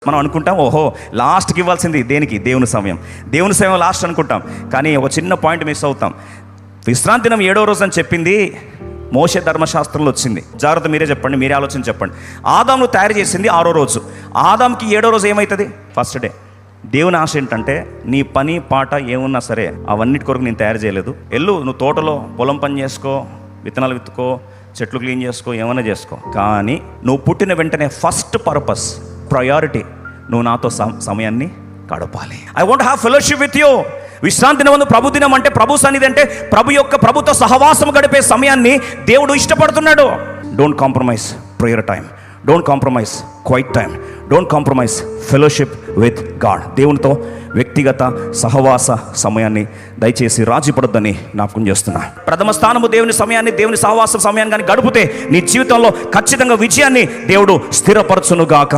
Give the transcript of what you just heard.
మనం అనుకుంటాం, ఓహో లాస్ట్కి ఇవ్వాల్సింది దేనికి? దేవుని సమయం. దేవుని సమయం లాస్ట్ అనుకుంటాం, కానీ ఒక చిన్న పాయింట్ మిస్ అవుతాం. విశ్రాంతి దినం 7వ రోజు అని చెప్పింది మోషే ధర్మశాస్త్రంలో వచ్చింది. జాగ్రత్త, మీరే చెప్పండి, మీరే ఆలోచన చెప్పండి. ఆదామును తయారు చేసింది 6వ రోజు. ఆదాంకి 7వ రోజు ఏమవుతుంది? First day. దేవుని ఆశ ఏంటంటే, నీ పని పాట ఏమున్నా సరే అవన్నిటి కొరకు నేను తయారు చేయలేదు. నువ్వు తోటలో పొలం పని చేసుకో, విత్తనాలు విత్తుకో, చెట్లు క్లీన్ చేసుకో, ఏమైనా చేసుకో, కానీ నువ్వు పుట్టిన వెంటనే ఫస్ట్ పర్పస్, ప్రయారిటీ, నువ్వు నాతో సమయాన్ని గడపాలి. I want have fellowship with you. విశ్రాంతి దినం ప్రభు దినం అంటే, ప్రభు సన్నిధి అంటే, ప్రభుతో సహవాసం గడిపే సమయాన్ని దేవుడు ఇష్టపడుతున్నాడు. Don't compromise prayer time, don't compromise quiet time, don't compromise fellowship with God. దేవునితో వ్యక్తిగత సహవాస సమయాన్ని దయచేసి రాజీ పడొద్దని జ్ఞాపకం చేస్తున్నా. ప్రథమ స్థానము దేవుని సమయాన్ని, దేవుని సహవాస సమయాన్ని కానీ గడిపితే నీ జీవితంలో ఖచ్చితంగా విజయాన్ని దేవుడు స్థిరపరచునుగాక.